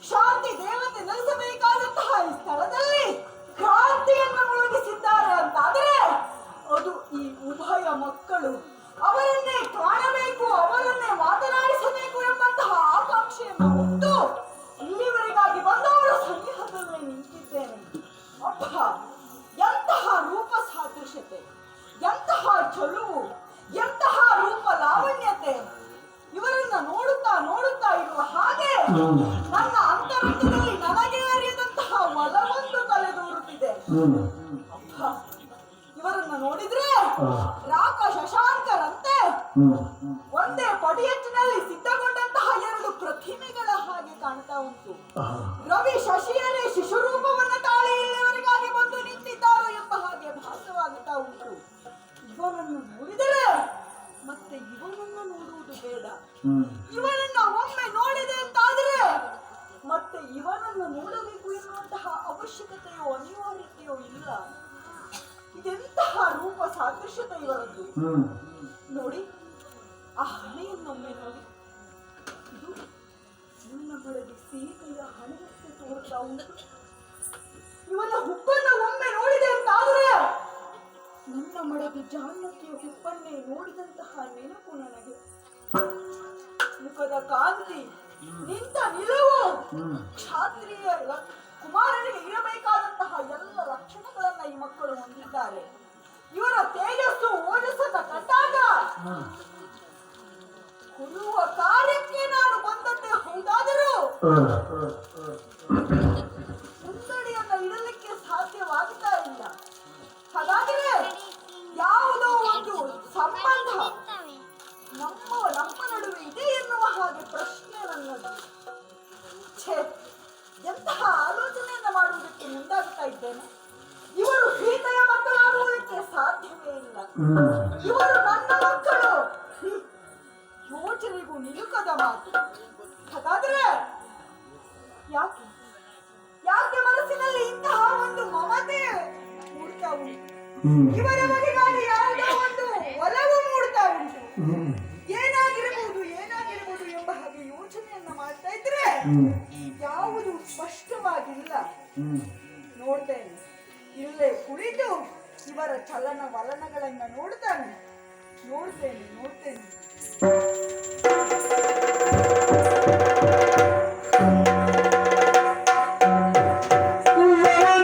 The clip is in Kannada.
ಶಾಂತಿ ದೇವತೆ ನೆಲೆಸಬೇಕಾದಂತಹ ಈ ಸ್ಥಳದಲ್ಲಿ ಕ್ರಾಂತಿಯನ್ನು ಮುಳುಗಿಸಿದ್ದಾರೆ ಅಂತಾದರೆ ಅದು ಈ ಉಭಯ ಮಕ್ಕಳು ಅವರನ್ನೇ ಕಾಣಬೇಕು, ಅವರನ್ನೇ ಮಾತನಾಡಿಸಬೇಕು ಎಂಬಂತಹ ಆಕಾಂಕ್ಷೆಯನ್ನು ಹೊತ್ತು ಇಲ್ಲಿವರೆಗಾಗಿ ಬಂದವರ ಸನಿಹದಲ್ಲಿ ನಿಂತಿದ್ದೇನೆ. ಅಪ್ಪ, ಎಂತಹ ರೂಪ ಸಾದೃಶ್ಯತೆ, ಎಂತಹ ಚಲುವು, ಎಂತಹ ರೂಪ ಲಾವಣ್ಯತೆ! ಇವರನ್ನ ನೋಡುತ್ತಾ ನೋಡುತ್ತಾ ಇರುವ ಹಾಗೆ ನನ್ನ ಅಂತರಂಗದಲ್ಲಿ ನನಗೆ ಅರಿಯದಂತಹ ಒಲವೊಂದು ತಲೆದೂರುತ್ತಿದೆ. ಅಪ್ಪ, ಇವರನ್ನ ನೋಡಿದ್ರೆ ರಾಕ ಶಶಾಂಕರಂತೆ ಒಂದೇ ಪಡಿಯಚ್ಚಿನಲ್ಲಿ ಸಿದ್ಧಗೊಂಡಂತಹ ಎರಡು ಪ್ರತಿಮೆಗಳ ಹಾಗೆ ಕಾಣ್ತಾ ಉಂಟು. ರವಿ ಶಶಿಯರೇ ಶಿಶುರೂಪವನ್ನು ತಾಳಿ ಇಲ್ಲಿವರೆಗಾಗಿ ಬಂದು ನಿಂತಿದ್ದಾರೆ ಎಂಬ ಹಾಗೆ ಭಾಸವಾಗುತ್ತಾ ಉಂಟು. ಇವರನ್ನು ನೋಡಿದರೆ ಮತ್ತೆ ಇವನನ್ನು ನೋಡುವುದು ಬೇಡ. ಇವನನ್ನ ಒಮ್ಮೆ ನೋಡಿದೆ ಅಂತಾದರೆ ಮತ್ತೆ ಇವನನ್ನು ನೋಡಬೇಕು ಎನ್ನುವಂತಹ ಅವಶ್ಯಕತೆಯೋ ಅನಿವಾರ್ಯತೆಯೋ ಇಲ್ಲ. ಇದೆಂತಹ ರೂಪ ಸಾದೃಶ್ಯತೆ ಇವರದ್ದು! ನೋಡಿ, ಆ ಹಣೆಯನ್ನೊಮ್ಮೆ ನೋಡಿ. ಇದು ನನ್ನ ಬಳಿಗೆ ಸೀತೆಯ ಹಣೆಯಕ್ಕೆ ತೋರ್ತಾ ಉಂಟು. ಇವನ ಹುಬ್ಬನ್ನು ಒಮ್ಮೆ ನೋಡಿದೆ ಅಂತಾದರೆ ನನ್ನ ಮಡದಿ ಜಾನಕಿಯ ಹುಬ್ಬನ್ನೇ ನೋಡಿದಂತಹ ನೆನಪು ನನಗೆ. ಮುಖದ ಕಾಂತಿ, ನಿಂತ ನಿಲುವು, ಕ್ಷಾತ್ರಿಯ ಕುಮಾರನಿಗೆ ಇರಬೇಕಾದಂತಹ ಎಲ್ಲ ಲಕ್ಷಣಗಳನ್ನ ಈ ಮಕ್ಕಳು ಹೊಂದಿದ್ದಾರೆ. ಇವರ ತೇಜಸ್ಸು ಓಜಸ್ಸನ್ನ ಕಂಡಾಗ ಕೊಡುವ ಕಾರ್ಯಕ್ಕೆ ನಾನು ಬಂದದ್ದೇ ಹೌದಾದರೂ ಮುಂದಡಿಯನ್ನು ಇಡಲಿಕ್ಕೆ ಸಾಧ್ಯವಾಗುತ್ತಾ ಇಲ್ಲ. ಹಾಗಾದರೆ ಯಾವುದೋ ಒಂದು ಸಂಬಂಧ ನಮ್ಮ ನಡುವೆ ಇದೆ ಎನ್ನುವ ಹಾಗೆ ಪ್ರಶ್ನೆ ನನ್ನದು. ಎಂತಹ ಆಲೋಚನೆಯನ್ನ ಮಾಡುವುದಕ್ಕೆ ಮುಂದಾಗ್ತಾ ಇದ್ದೇನೆ. ಇವರು ಸೀತೆಯ ಮಕ್ಕಳಾಗುವುದಕ್ಕೆ ಸಾಧ್ಯವೇ ಇಲ್ಲ. ಇವರು ನನ್ನ ಮಕ್ಕಳು. ಯೋಚನೆಗೂ ನಿಲುಕದ ಮಾತು. ಹಾಗಾದ್ರೆ ಯಾಕೆ ಯಾಕೆ ಮನಸ್ಸಿನಲ್ಲಿ ಇಂತಹ ಒಂದು ಮಮತೆ ಮೂಡ್ತಾ ಉಂಟು? ಇವರ ಬಗೆಗಾಗಿ ಯಾವುದೋ ಒಂದು ಒಲವು ಮೂಡ್ತಾ ಉಂಟು. ಏನಾಗಿರಬಹುದು ಎಂಬ ಹಾಗೆ ಯೋಚನೆಯನ್ನ ಮಾಡ್ತಾ ಇದ್ರೆ ಯಾವುದು ಸ್ಪಷ್ಟವಾಗಿಲ್ಲ. ನೋಡ್ತೇನೆ, ಇಲ್ಲೇ ಕುಳಿತು ಇವರ ಚಲನ ವಲನಗಳನ್ನ ನೋಡ್ತೇನೆ.